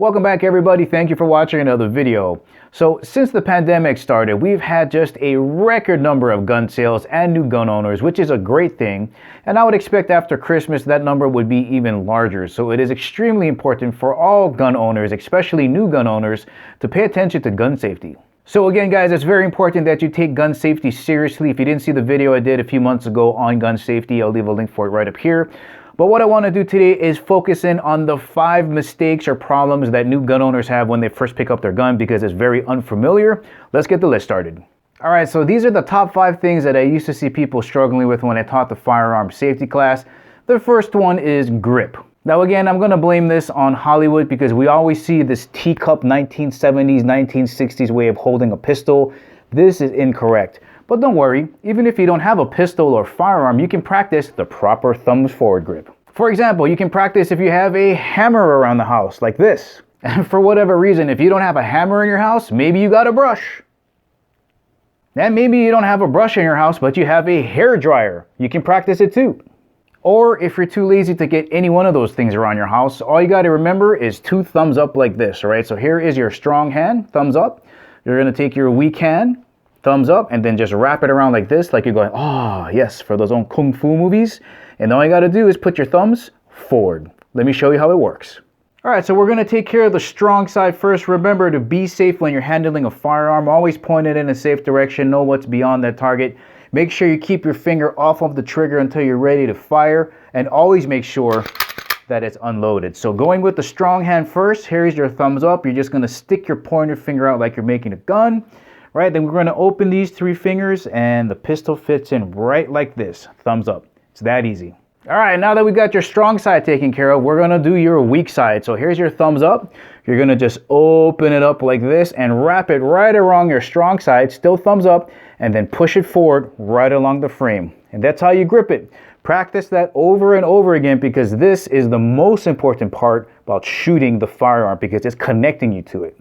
Welcome back everybody, thank you for watching another video. So since the pandemic started, we've had just a record number of gun sales and new gun owners, which is a great thing. And I would expect after Christmas that number would be even larger. So it is extremely important for all gun owners, especially new gun owners, to pay attention to gun safety. So again guys, it's very important that you take gun safety seriously. If you didn't see the video I did a few months ago on gun safety, I'll leave a link for it right up here. But what I want to do today is focus in on the 5 mistakes or problems that new gun owners have when they first pick up their gun because it's very unfamiliar. Let's get the list started. Alright, so these are the top 5 things that I used to see people struggling with when I taught the firearm safety class. The first one is grip. Now again, I'm going to blame this on Hollywood because we always see this teacup 1970s, 1960s way of holding a pistol. This is incorrect. But don't worry, even if you don't have a pistol or firearm, you can practice the proper thumbs forward grip. For example, you can practice if you have a hammer around the house, like this. And for whatever reason, if you don't have a hammer in your house, maybe you got a brush. And maybe you don't have a brush in your house, but you have a hair dryer. You can practice it too. Or if you're too lazy to get any one of those things around your house, all you got to remember is 2 thumbs up like this, all right? So here is your strong hand, thumbs up. You're going to take your weak hand, thumbs up, and then just wrap it around like this, like you're going, oh yes, for those old kung fu movies. And all you got to do is put your thumbs forward. Let me show you how it works. All right, so we're going to take care of the strong side first. Remember to be safe when you're handling a firearm. Always point it in a safe direction. Know what's beyond that target. Make sure you keep your finger off of the trigger until you're ready to fire. And always make sure that it's unloaded. So going with the strong hand first, here's your thumbs up. You're just going to stick your pointer finger out like you're making a gun. Right, then we're going to open these 3 fingers and the pistol fits in right like this. Thumbs up. It's that easy. All right, now that we got your strong side taken care of, we're going to do your weak side. So here's your thumbs up. You're going to just open it up like this and wrap it right along your strong side, still thumbs up, and then push it forward right along the frame. And that's how you grip it. Practice that over and over again because this is the most important part about shooting the firearm because it's connecting you to it.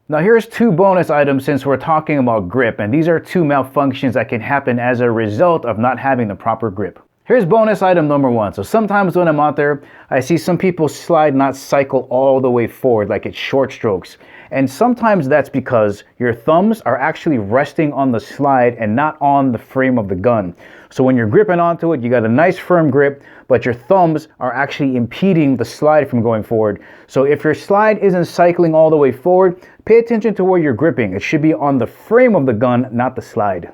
Now here's 2 bonus items since we're talking about grip, and these are 2 malfunctions that can happen as a result of not having the proper grip. Here's bonus item number 1. So sometimes when I'm out there, I see some people slide not cycle all the way forward like it's short strokes. And sometimes that's because your thumbs are actually resting on the slide and not on the frame of the gun. So when you're gripping onto it, you got a nice firm grip, but your thumbs are actually impeding the slide from going forward. So if your slide isn't cycling all the way forward, pay attention to where you're gripping. It should be on the frame of the gun, not the slide.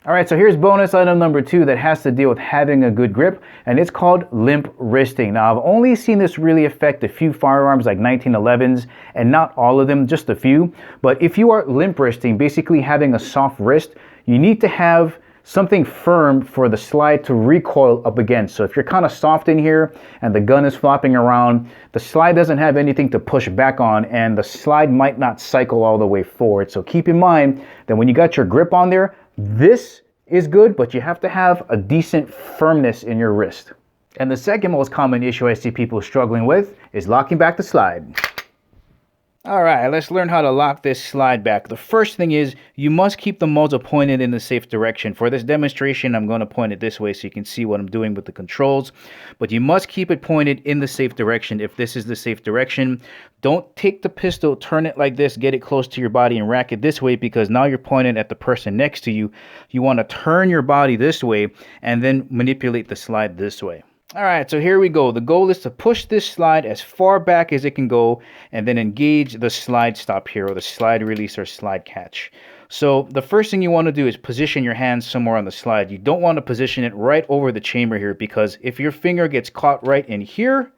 All right, so here's bonus item number 2 that has to deal with having a good grip, and it's called limp wristing. Now, I've only seen this really affect a few firearms like 1911s, and not all of them, just a few. But if you are limp wristing, basically having a soft wrist, you need to have something firm for the slide to recoil up against. So if you're kind of soft in here and the gun is flopping around, the slide doesn't have anything to push back on and the slide might not cycle all the way forward. So keep in mind that when you got your grip on there, this is good, but you have to have a decent firmness in your wrist. And the second most common issue I see people struggling with is locking back the slide. Alright, let's learn how to lock this slide back. The first thing is you must keep the muzzle pointed in the safe direction. For this demonstration, I'm going to point it this way so you can see what I'm doing with the controls. But you must keep it pointed in the safe direction if this is the safe direction. Don't take the pistol, turn it like this, get it close to your body and rack it this way because now you're pointing at the person next to you. You want to turn your body this way and then manipulate the slide this way. All right, so here we go. The goal is to push this slide as far back as it can go and then engage the slide stop here or the slide release or slide catch. So the first thing you want to do is position your hands somewhere on the slide. You don't want to position it right over the chamber here because if your finger gets caught right in here,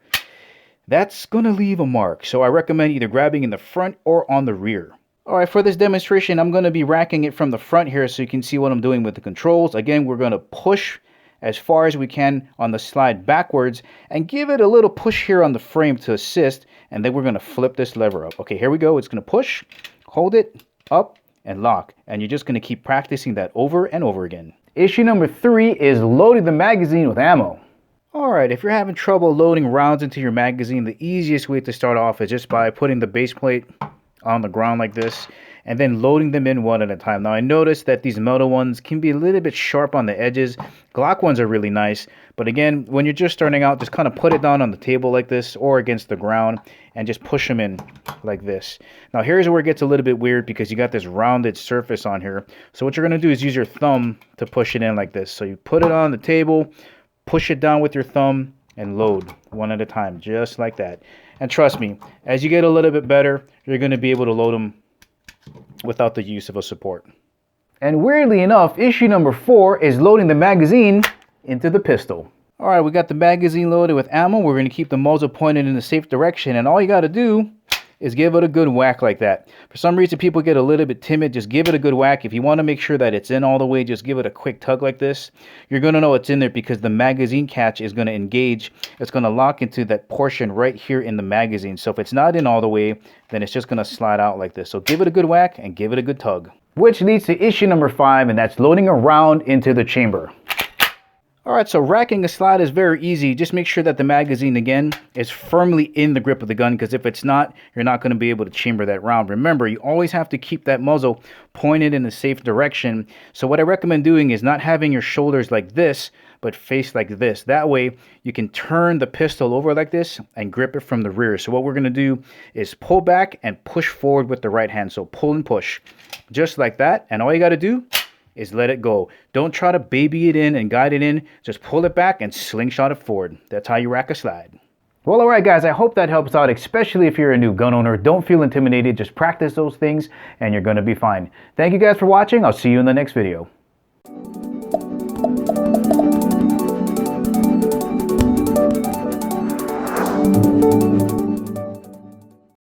that's going to leave a mark. So I recommend either grabbing in the front or on the rear. All right, for this demonstration, I'm going to be racking it from the front here so you can see what I'm doing with the controls. Again, we're going to push as far as we can on the slide backwards and give it a little push here on the frame to assist, and then we're going to flip this lever up. Okay, here we go. It's going to push, hold it, up, and lock, and you're just going to keep practicing that over and over again. Issue number 3 is loading the magazine with ammo. Alright, if you're having trouble loading rounds into your magazine, the easiest way to start off is just by putting the base plate on the ground like this and then loading them in one at a time. Now I noticed that these metal ones can be a little bit sharp on the edges. Glock ones are really nice, but again, when you're just starting out, just kind of put it down on the table like this or against the ground and just push them in like this. Now here's where it gets a little bit weird because you got this rounded surface on here. So what you're going to do is use your thumb to push it in like this. So you put it on the table, push it down with your thumb, and load one at a time, just like that. And trust me, as you get a little bit better, you're going to be able to load them without the use of a support. And weirdly enough, issue number 4 is loading the magazine into the pistol. All right, we got the magazine loaded with ammo. We're going to keep the muzzle pointed in the safe direction, and all you got to do is give it a good whack like that. For some reason, people get a little bit timid. Just give it a good whack. If you want to make sure that it's in all the way, just give it a quick tug like this. You're going to know it's in there because the magazine catch is going to engage. It's going to lock into that portion right here in the magazine. So if it's not in all the way, then it's just going to slide out like this. So give it a good whack and give it a good tug. Which leads to issue number 5, and that's loading a round into the chamber. Alright, so racking a slide is very easy. Just make sure that the magazine, again, is firmly in the grip of the gun, because if it's not, you're not going to be able to chamber that round. Remember, you always have to keep that muzzle pointed in a safe direction. So what I recommend doing is not having your shoulders like this, but face like this. That way, you can turn the pistol over like this and grip it from the rear. So what we're going to do is pull back and push forward with the right hand. So pull and push, just like that. And all you got to do is let it go. Don't try to baby it in and guide it in. Just pull it back and slingshot it forward. That's how you rack a slide. Well, alright guys, I hope that helps out, especially if you're a new gun owner. Don't feel intimidated. Just practice those things and you're going to be fine. Thank you guys for watching. I'll see you in the next video.